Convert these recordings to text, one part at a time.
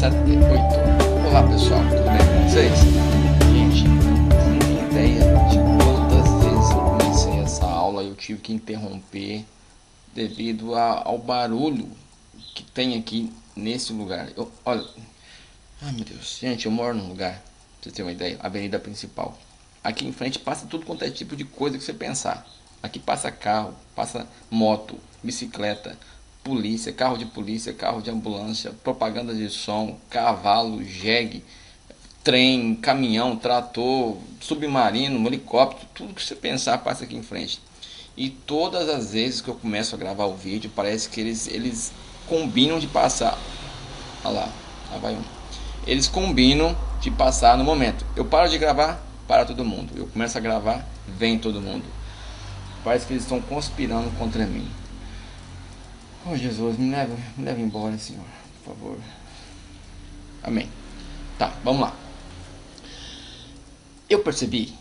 7 8. Olá pessoal, tudo bem com vocês? Gente, não tem ideia de quantas vezes eu comecei essa aula e eu tive que interromper devido ao barulho que tem aqui nesse lugar. Olha, ai meu Deus, gente, eu moro num lugar, pra vocês terem uma ideia, avenida principal. Aqui em frente passa tudo quanto é tipo de coisa que você pensar. Aqui passa carro, passa moto, bicicleta, polícia, carro de ambulância, propaganda de som, cavalo, jegue, trem, caminhão, trator, submarino, helicóptero, tudo que você pensar passa aqui em frente. E todas as vezes que eu começo a gravar o vídeo, parece que eles combinam de passar. Olha lá vai um. Eles combinam de passar no momento. Eu paro de gravar, para todo mundo. Eu começo a gravar, vem todo mundo. Parece que eles estão conspirando contra mim. Oh Jesus, me leva embora, Senhor, por favor. Amém. Tá, vamos lá. Eu percebi,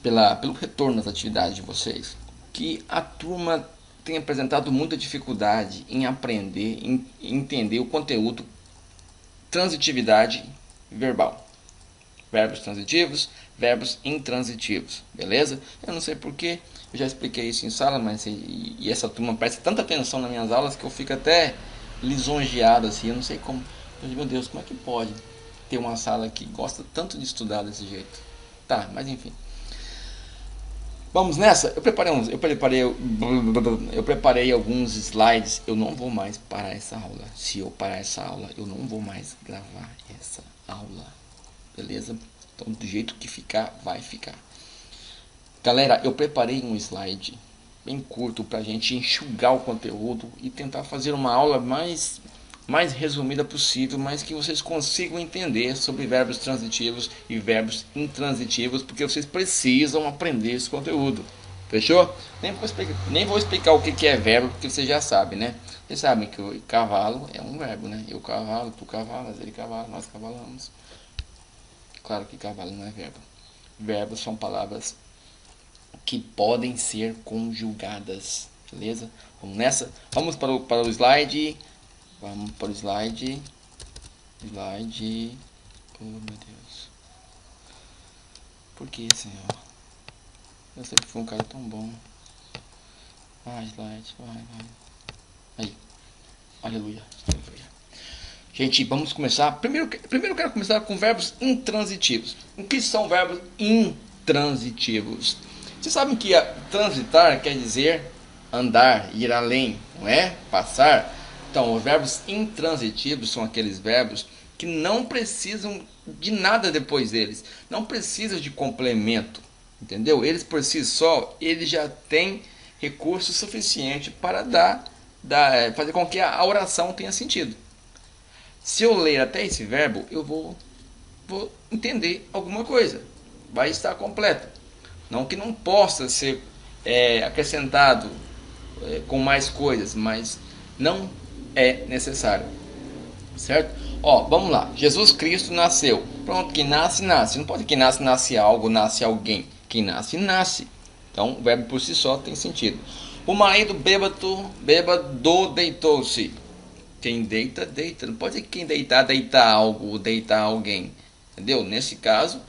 pelo retorno das atividades de vocês, que a turma tem apresentado muita dificuldade em aprender, em entender o conteúdo transitividade verbal. Verbos transitivos, verbos intransitivos, beleza? Eu não sei porquê, eu já expliquei isso em sala, mas e essa turma presta tanta atenção nas minhas aulas que eu fico até lisonjeado assim, eu não sei como. Meu Deus, como é que pode ter uma sala que gosta tanto de estudar desse jeito? Tá, mas enfim. Vamos nessa? Eu preparei alguns slides. Eu não vou mais parar essa aula. Se eu parar essa aula, eu não vou mais gravar essa aula. Beleza? Então do jeito que ficar, vai ficar. Galera, eu preparei um slide bem curto para a gente enxugar o conteúdo e tentar fazer uma aula mais resumida possível, mas que vocês consigam entender sobre verbos transitivos e verbos intransitivos, porque vocês precisam aprender esse conteúdo. Fechou? Nem vou explicar o que é verbo, porque vocês já sabem, né? Vocês sabem que o cavalo é um verbo, né? Eu cavalo, tu cavalas, ele cavala, nós cavalamos. Claro que cavalo não é verbo. Verbos são palavras que podem ser conjugadas. Beleza? Vamos nessa? Vamos para o slide. Vamos para o slide. Slide. Oh meu Deus. Por que, Senhor? Eu sempre fui um cara tão bom. Slide. Vai. Aí. Aleluia. Gente, vamos começar. Primeiro eu quero começar com verbos intransitivos. O que são verbos intransitivos? Vocês sabem que transitar quer dizer andar, ir além, não é? Passar. Então, os verbos intransitivos são aqueles verbos que não precisam de nada depois deles. Não precisam de complemento, entendeu? Eles por si só, eles já têm recurso suficiente para fazer com que a oração tenha sentido. Se eu ler até esse verbo, eu vou entender alguma coisa. Vai estar completo. Não que não possa ser acrescentado com mais coisas, mas não é necessário. Certo? Vamos lá. Jesus Cristo nasceu. Pronto, quem nasce, nasce. Não pode que nasce algo, nasce alguém. Quem nasce, nasce. Então, o verbo por si só tem sentido. O marido bêbado deitou-se. Quem deita, deita. Não pode ser quem deitar algo, deitar alguém. Entendeu? Nesse caso,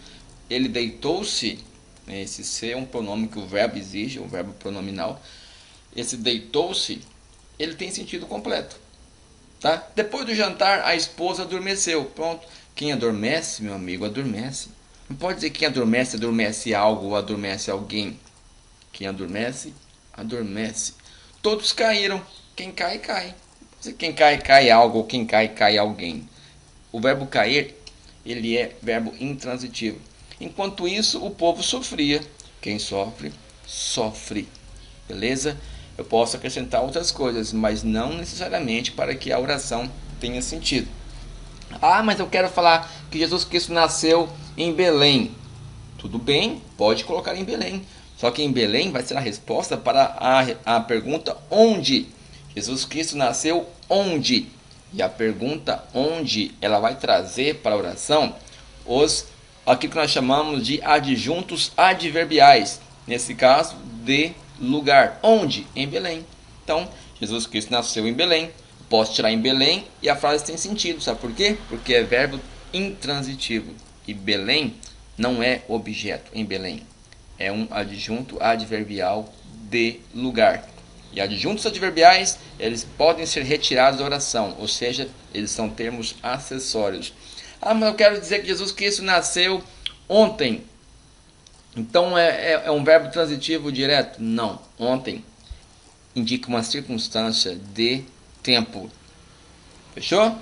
ele deitou-se. Esse ser é um pronome que o verbo exige, um verbo pronominal. Esse deitou-se, ele tem sentido completo. Tá? Depois do jantar, a esposa adormeceu. Pronto. Quem adormece, meu amigo, adormece. Não pode dizer que quem adormece, adormece algo ou adormece alguém. Quem adormece, adormece. Todos caíram. Quem cai, cai. Quem cai, cai algo, ou quem cai, cai alguém. O verbo cair, ele é verbo intransitivo. Enquanto isso, o povo sofria. Quem sofre, sofre. Beleza? Eu posso acrescentar outras coisas, mas não necessariamente para que a oração tenha sentido. Mas eu quero falar que Jesus Cristo nasceu em Belém. Tudo bem, pode colocar em Belém. Só que em Belém vai ser a resposta para a pergunta onde. Jesus Cristo nasceu onde? E a pergunta onde, ela vai trazer para a oração aquilo que nós chamamos de adjuntos adverbiais. Nesse caso, de lugar. Onde? Em Belém. Então, Jesus Cristo nasceu em Belém. posso tirar em Belém e a frase tem sentido. Sabe por quê? Porque é verbo intransitivo. E Belém não é objeto em Belém. É um adjunto adverbial de lugar. E adjuntos adverbiais, eles podem ser retirados da oração. Ou seja, eles são termos acessórios. Ah, mas eu quero dizer que Jesus Cristo nasceu ontem. Então é um verbo transitivo direto? Não. Ontem indica uma circunstância de tempo. Fechou?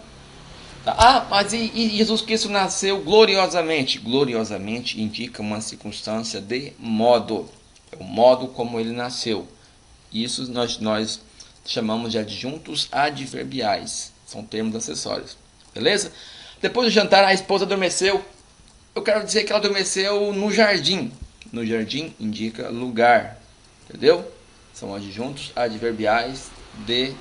Tá. Ah, mas e Jesus Cristo nasceu gloriosamente? Gloriosamente indica uma circunstância de modo. É o modo como ele nasceu. Isso nós chamamos de adjuntos adverbiais. São termos acessórios. Beleza? Depois do jantar, a esposa adormeceu. Eu quero dizer que ela adormeceu no jardim. No jardim indica lugar. Entendeu? São adjuntos adverbiais de...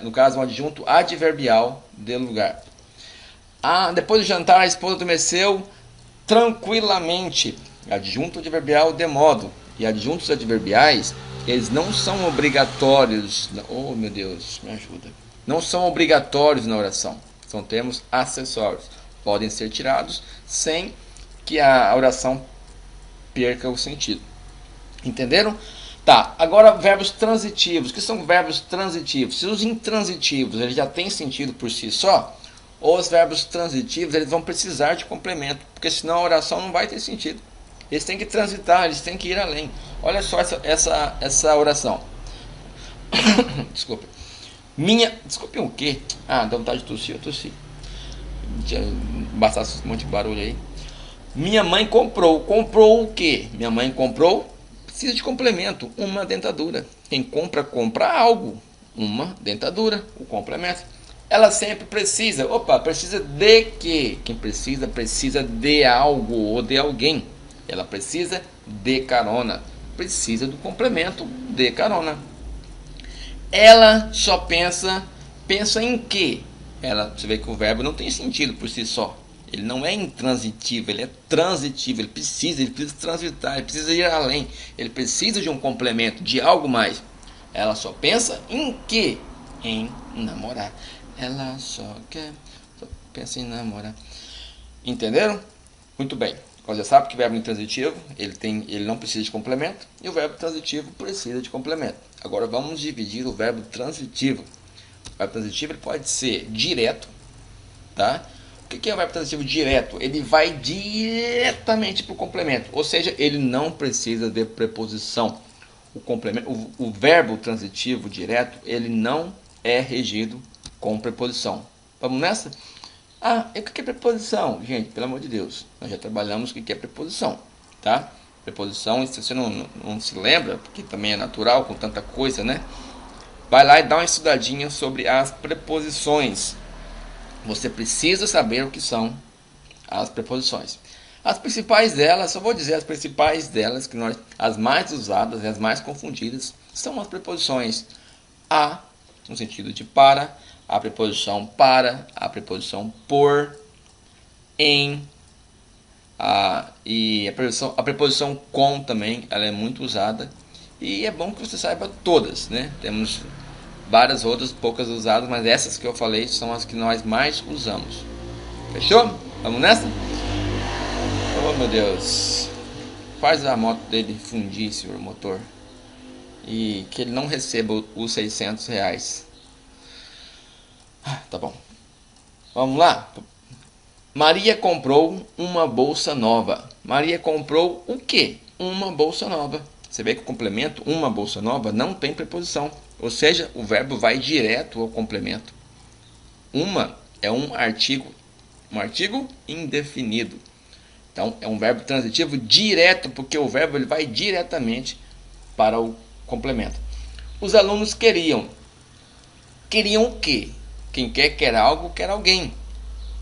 no caso, um adjunto adverbial de lugar. Ah, depois do jantar, a esposa adormeceu tranquilamente. Adjunto adverbial de modo. E adjuntos adverbiais, eles não são obrigatórios. Oh, meu Deus, me ajuda. Não são obrigatórios na oração. São termos acessórios. Podem ser tirados sem que a oração perca o sentido. Entenderam? Tá, agora verbos transitivos. O que são verbos transitivos? Se os intransitivos eles já têm sentido por si só, ou os verbos transitivos eles vão precisar de complemento, porque senão a oração não vai ter sentido. Eles têm que transitar, eles têm que ir além. Olha só essa oração. Desculpa. Desculpe o quê? Ah, dá vontade de tossir, eu tossi. Bastasse um monte de barulho aí. Minha mãe comprou. Comprou o quê? Minha mãe comprou. Precisa de complemento. Uma dentadura. Quem compra, compra algo. Uma dentadura. O complemento. Ela sempre precisa. Opa, precisa de quê? Quem precisa, precisa de algo ou de alguém. Ela precisa de carona. Precisa do complemento de carona. Ela só pensa em quê? Você vê que o verbo não tem sentido por si só. Ele não é intransitivo, ele é transitivo. Ele precisa transitar, ele precisa ir além. Ele precisa de um complemento, de algo mais. Ela só pensa em quê? Em namorar. Ela só pensa em namorar. Entenderam? Muito bem. Você já sabe que o verbo intransitivo ele não precisa de complemento e o verbo transitivo precisa de complemento. Agora vamos dividir o verbo transitivo. O verbo transitivo ele pode ser direto, tá? O que é o verbo transitivo direto? Ele vai diretamente para o complemento, ou seja, ele não precisa de preposição. O verbo transitivo direto ele não é regido com preposição. Vamos nessa? Ah, e o que é preposição? Gente, pelo amor de Deus, nós já trabalhamos o que é preposição, tá? Preposição, se você não se lembra, porque também é natural com tanta coisa, né? Vai lá e dá uma estudadinha sobre as preposições. Você precisa saber o que são as preposições. As principais delas, só vou dizer as principais delas, as mais usadas e as mais confundidas, são as preposições a, no sentido de para, a preposição para, a preposição por, em, e a preposição com também, ela é muito usada. E é bom que você saiba todas, né? Temos várias outras, poucas usadas, mas essas que eu falei são as que nós mais usamos. Fechou? Vamos nessa? Oh, meu Deus. Faz a moto dele fundir, senhor motor. E que ele não receba os R$600. Tá bom. Vamos lá. Maria comprou uma bolsa nova. Maria comprou o quê? Uma bolsa nova. Você vê que o complemento, uma bolsa nova, não tem preposição. Ou seja, o verbo vai direto ao complemento. Uma é um artigo indefinido. Então, é um verbo transitivo direto, porque o verbo ele vai diretamente para o complemento. Os alunos queriam. Queriam o quê? Quem quer algo, quer alguém.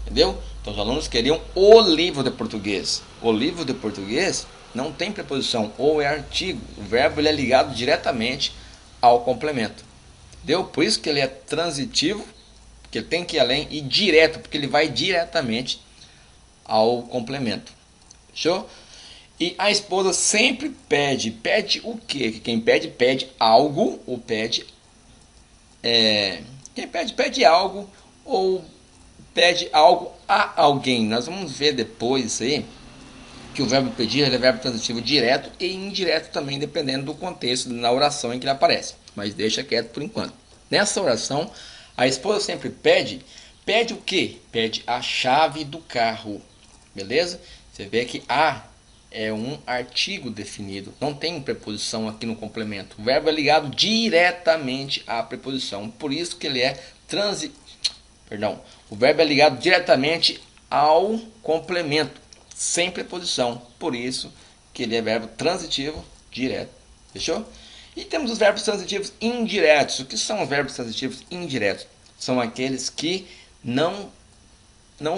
Entendeu? Então, os alunos queriam o livro de português. O livro de português não tem preposição, ou é artigo. O verbo ele é ligado diretamente ao complemento. Entendeu? Por isso que ele é transitivo, porque ele tem que ir além, e direto, porque ele vai diretamente ao complemento. Fechou? E a esposa sempre pede. Pede o quê? Quem pede, pede algo ou pede Quem pede, pede algo ou pede algo a alguém. Nós vamos ver depois isso aí, que o verbo pedir ele é verbo transitivo direto e indireto também, dependendo do contexto na oração em que ele aparece. Mas deixa quieto por enquanto. Nessa oração, a esposa sempre pede. Pede o quê? Pede a chave do carro. Beleza? Você vê que a é um artigo definido. Não tem preposição aqui no complemento. O verbo é ligado diretamente à preposição. Por isso que ele é o verbo é ligado diretamente ao complemento, sem preposição. Por isso que ele é verbo transitivo direto. Fechou? E temos os verbos transitivos indiretos. O que são os verbos transitivos indiretos? São aqueles que não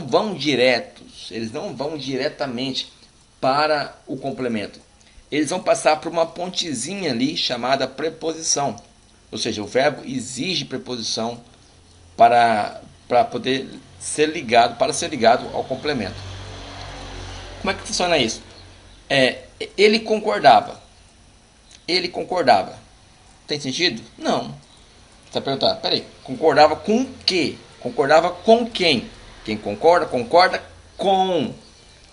vão diretos. Eles não vão diretamente para o complemento. Eles vão passar por uma pontezinha ali chamada preposição. Ou seja, o verbo exige preposição para poder ser ligado, ao complemento. Como é que funciona isso? Ele concordava. Ele concordava. Tem sentido? Não. Você vai perguntar, peraí, concordava com o quê? Concordava com quem? Quem concorda, concorda com.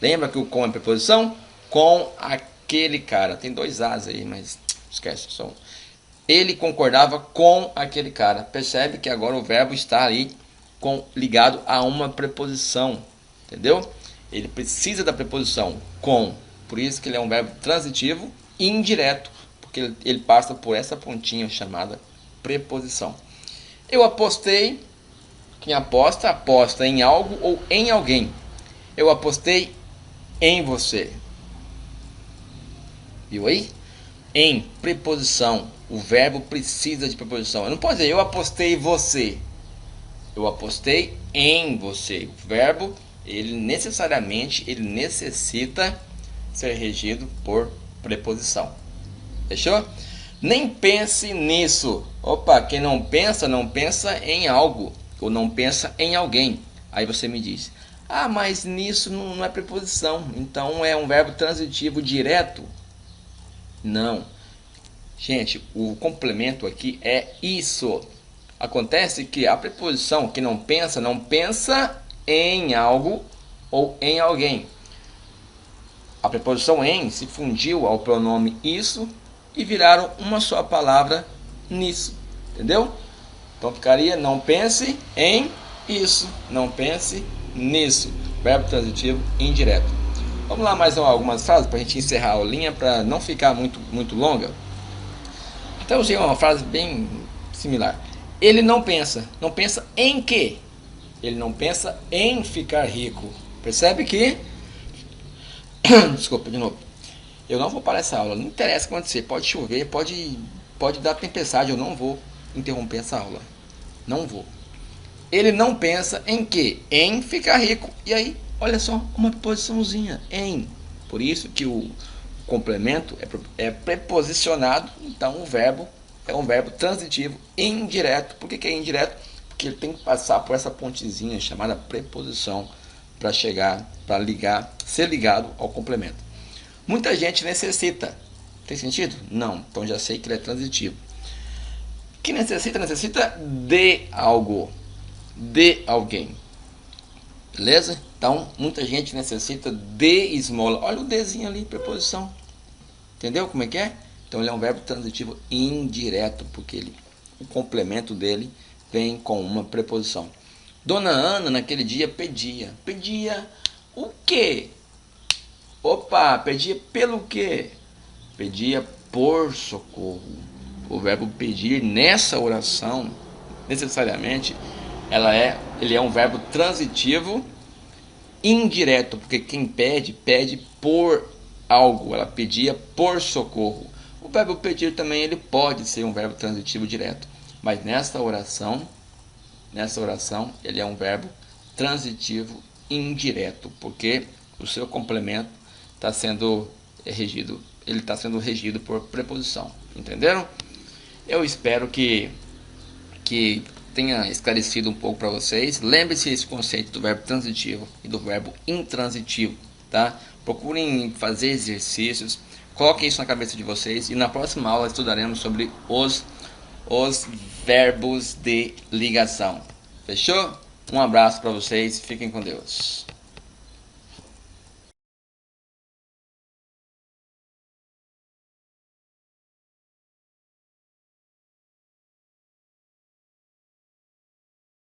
Lembra que o com é preposição? Com aquele cara. Tem dois As aí, mas esquece. Só. Ele concordava com aquele cara. Percebe que agora o verbo está aí ligado a uma preposição. Entendeu? Ele precisa da preposição com. Por isso que ele é um verbo transitivo e indireto. Porque ele passa por essa pontinha chamada preposição. Eu apostei. Quem aposta, aposta em algo ou em alguém. Eu apostei em você. Viu aí? Em preposição. O verbo precisa de preposição. Eu não posso dizer eu apostei em você. Eu apostei em você. O verbo, ele necessita ser regido por preposição. Fechou? Nem pense nisso. Opa, quem não pensa em algo. Ou não pensa em alguém. Aí você me diz, mas nisso não é preposição. Então é um verbo transitivo direto. Não. Gente, o complemento aqui é isso. Acontece que a preposição que não pensa em algo ou em alguém. A preposição em se fundiu ao pronome isso e viraram uma só palavra nisso. Entendeu? Então ficaria não pense em isso, não pense nisso. Verbo transitivo indireto. Vamos lá mais algumas frases para a gente encerrar a aulinha, para não ficar muito longa. Então eu usei uma frase bem similar. Ele não pensa em quê? Ele não pensa em ficar rico. Percebe que... Desculpa, de novo. Eu não vou parar essa aula, não interessa o que acontecer. Pode chover, pode dar tempestade, eu não vou interromper essa aula. Não vou. Ele não pensa em quê? Em ficar rico. E aí, olha só, uma preposiçãozinha, em. Por isso que o complemento é preposicionado, então o verbo é um verbo transitivo indireto. Por que é indireto? Porque ele tem que passar por essa pontezinha chamada preposição para ser ligado ao complemento. Muita gente necessita. Tem sentido? Não. Então já sei que ele é transitivo. Que necessita de algo, de alguém. Beleza? Então, muita gente necessita de esmola. Olha o dezinho ali, preposição. Entendeu como é que é? Então, ele é um verbo transitivo indireto, porque o complemento dele vem com uma preposição. Dona Ana, naquele dia, pedia. Pedia o quê? Opa, pedia pelo quê? Pedia por socorro. O verbo pedir nessa oração, necessariamente, ele é um verbo transitivo indireto, porque quem pede por algo. Ela pedia por socorro. O verbo pedir também ele pode ser um verbo transitivo direto, mas nessa oração ele é um verbo transitivo indireto, porque o seu complemento está sendo regido por preposição. Entenderam? Eu espero que tenha esclarecido um pouco para vocês. Lembre-se desse conceito do verbo transitivo e do verbo intransitivo, tá? Procurem fazer exercícios, coloquem isso na cabeça de vocês e na próxima aula estudaremos sobre os verbos de ligação. Fechou? Um abraço para vocês, fiquem com Deus.